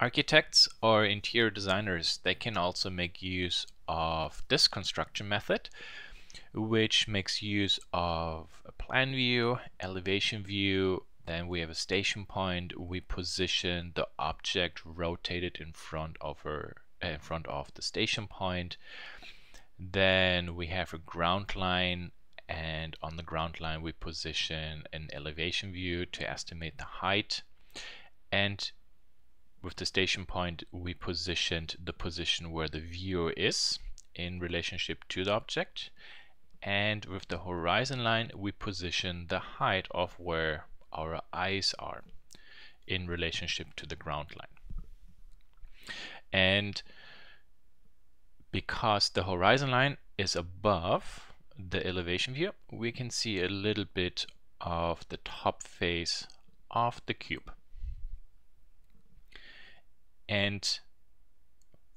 Architects or interior designers, they can also make use of this construction method, which makes use of a plan view, elevation view, then we have a station point, we position the object rotated in front of the station point, then we have a ground line, and on the ground line we position an elevation view to estimate the height, and with the station point we positioned the position where the viewer is in relationship to the object, and with the horizon line we position the height of where our eyes are in relationship to the ground line. And because the horizon line is above the elevation view, we can see a little bit of the top face of the cube. And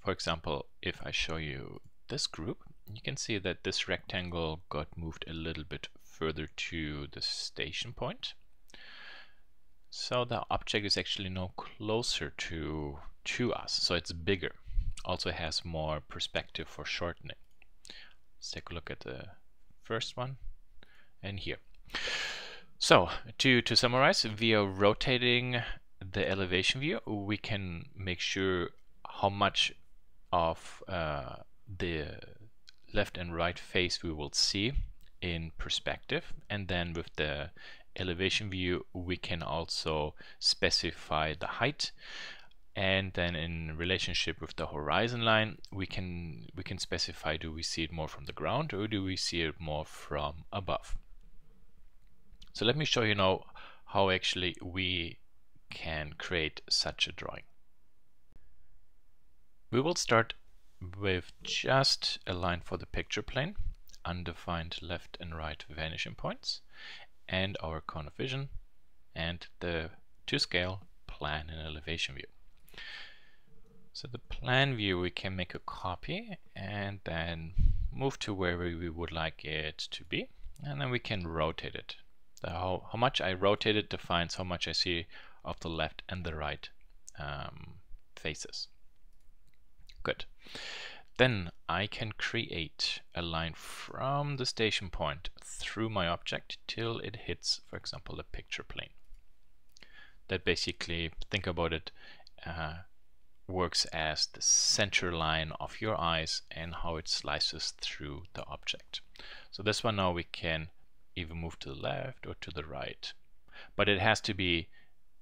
for example, if I show you this group, you can see that this rectangle got moved a little bit further to the station point. So the object is actually now closer to us, so it's bigger. Also has more perspective for shortening. Let's take a look at the first one and here. So to summarize, via rotating the elevation view, we can make sure how much of the left and right face we will see in perspective, and then with the elevation view we can also specify the height, and then in relationship with the horizon line we can specify, do we see it more from the ground or do we see it more from above. So let me show you now how actually we can create such a drawing. We will start with just a line for the picture plane, undefined left and right vanishing points, and our cone of vision, and the to scale plan and elevation view. So the plan view we can make a copy and then move to wherever we would like it to be, and then we can rotate it. How much I rotate it defines how much I see of the left and the right faces. Good. Then I can create a line from the station point through my object till it hits, for example, the picture plane. That basically, think about it, works as the center line of your eyes and how it slices through the object. So this one now we can either move to the left or to the right, but it has to be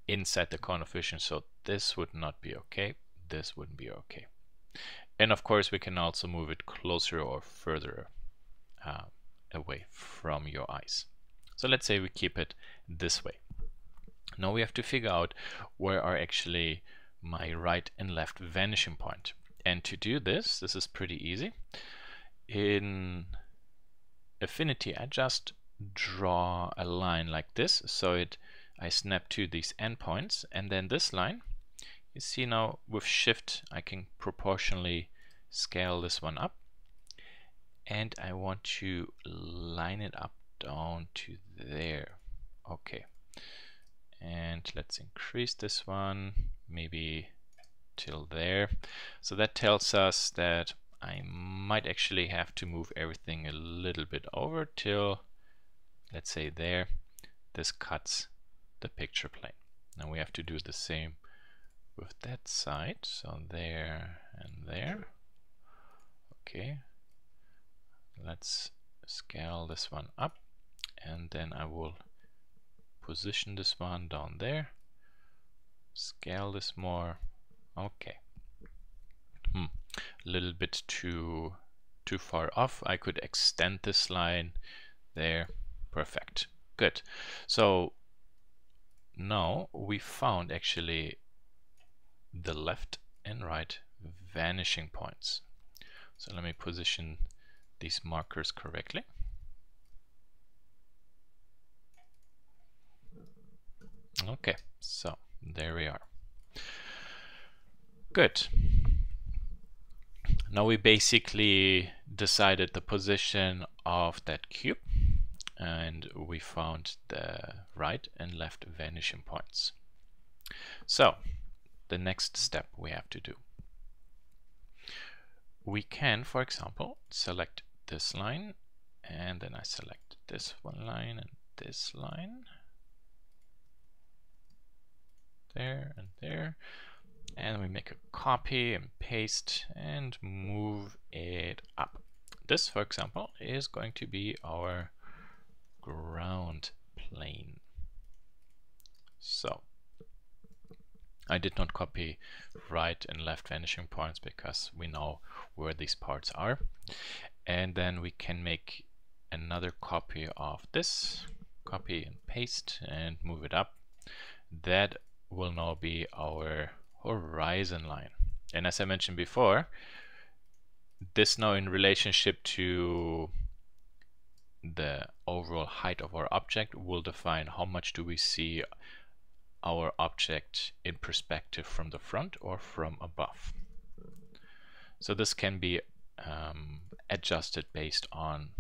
inside the cone of vision, so this would not be okay, this wouldn't be okay. And of course we can also move it closer or further away from your eyes. So let's say we keep it this way. Now we have to figure out where are actually my right and left vanishing point. And to do this is pretty easy. In Affinity I just draw a line like this, so I snap to these endpoints, and then this line, you see now with shift I can proportionally scale this one up, and I want to line it up down to there. Okay, and let's increase this one maybe till there. So that tells us that I might actually have to move everything a little bit over till, let's say there. This cuts the picture plane. Now we have to do the same with that side, so there and there. Okay, let's scale this one up, and then I will position this one down there, scale this more. Okay, a little bit too far off. I could extend this line there. Perfect, good. So now we found actually the left and right vanishing points. So let me position these markers correctly. Okay, so there we are. Good. Now we basically decided the position of that cube, and we found the right and left vanishing points. So the next step we have to do. We can, for example, select this line, and then I select this one line and this line. There and there. And we make a copy and paste and move it up. This, for example, is going to be our ground plane. So I did not copy right and left vanishing points because we know where these parts are. And then we can make another copy of this, copy and paste, and move it up. That will now be our horizon line. And as I mentioned before, this now in relationship to the overall height of our object will define how much do we see our object in perspective from the front or from above. So this can be adjusted based on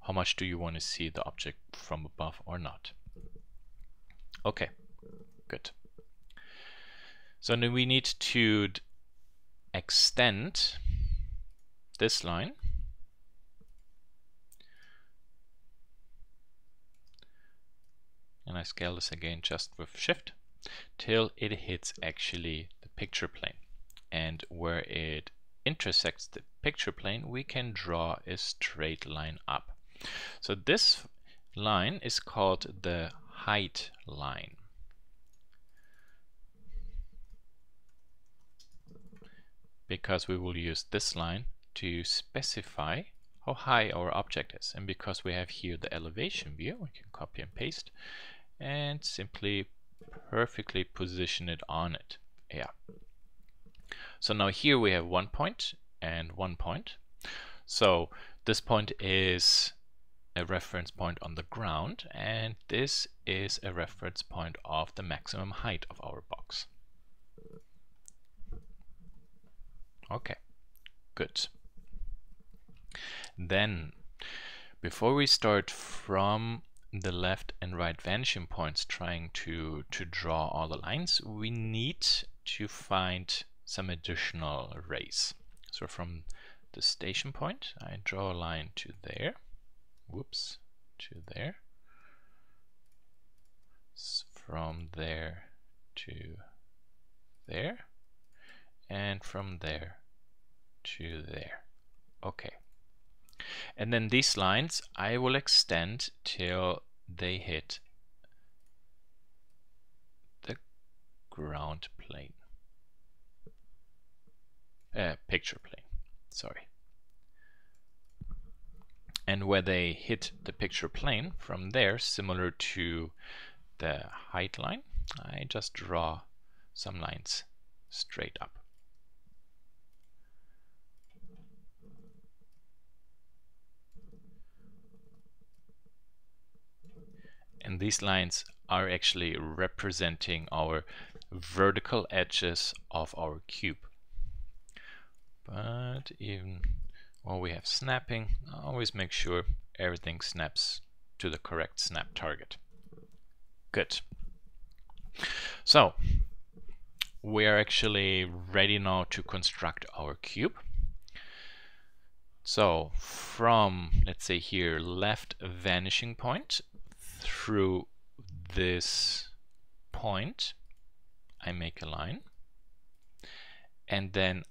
how much do you want to see the object from above or not. Okay, good. So now we need to extend this line and I scale this again just with Shift till it hits actually the picture plane, and where it intersects the picture plane we can draw a straight line up. So this line is called the height line. Because we will use this line to specify how high our object is. And because we have here the elevation view, we can copy and paste and simply perfectly position it on it. Yeah. So now here we have 1 point and 1 point. So this point is a reference point on the ground, and this is a reference point of the maximum height of our box. Okay, good. Then, before we start from the left and right vanishing points trying to draw all the lines, we need to find some additional rays. So from the station point, I draw a line to there, whoops, to there, from there to there, and from there to there. Okay. And then these lines I will extend till they hit the ground plane. Picture plane, sorry. And where they hit the picture plane, from there, similar to the height line, I just draw some lines straight up. And these lines are actually representing our vertical edges of our cube. But even while we have snapping, always make sure everything snaps to the correct snap target. Good. So we are actually ready now to construct our cube. So from, let's say here, left vanishing point through this point, I make a line, and then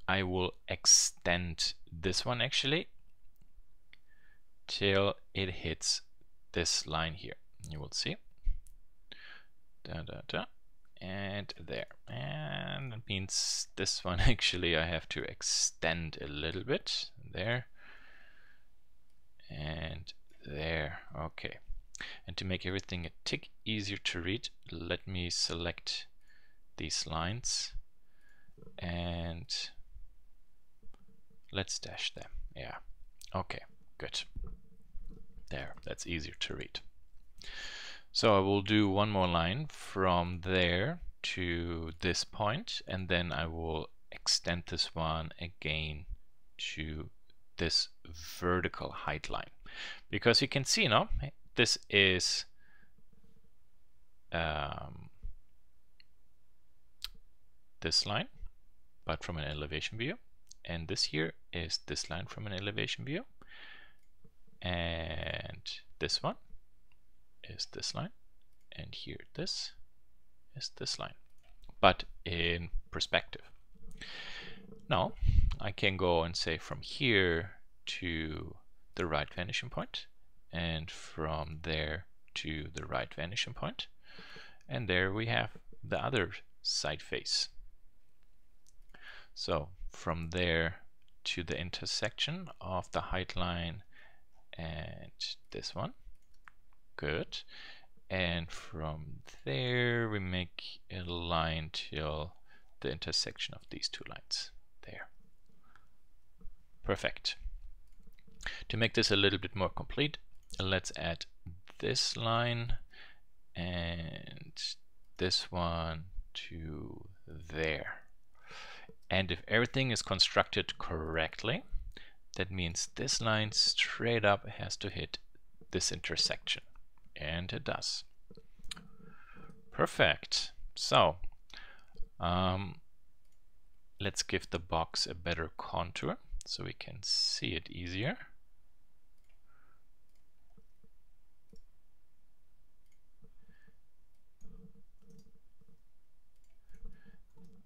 I will extend this one actually till it hits this line here. You will see. And there. And that means this one actually I have to extend a little bit. There. And there. Okay. And to make everything a tick easier to read, let me select these lines and let's dash them. Yeah. Okay, good. There, that's easier to read. So I will do one more line from there to this point, and then I will extend this one again to this vertical height line. Because you can see now, this is this line, but from an elevation view. And this here is this line from an elevation view. And this one is this line. And here this is this line, but in perspective. Now I can go and say from here to the right vanishing point, and from there to the right vanishing point, and there we have the other side face. So from there to the intersection of the height line and this one, good. And from there we make a line till the intersection of these two lines. There. Perfect. To make this a little bit more complete, let's add this line and this one to there. And if everything is constructed correctly, that means this line straight up has to hit this intersection. And it does. Perfect. So let's give the box a better contour so we can see it easier.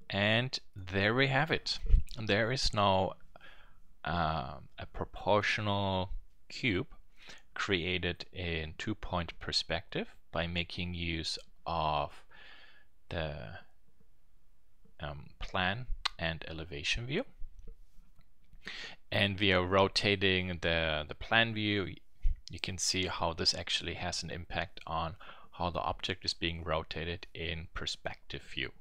And there we have it. There is now a proportional cube created in 2-point perspective by making use of the plan and elevation view. And via rotating the plan view, you can see how this actually has an impact on how the object is being rotated in perspective view.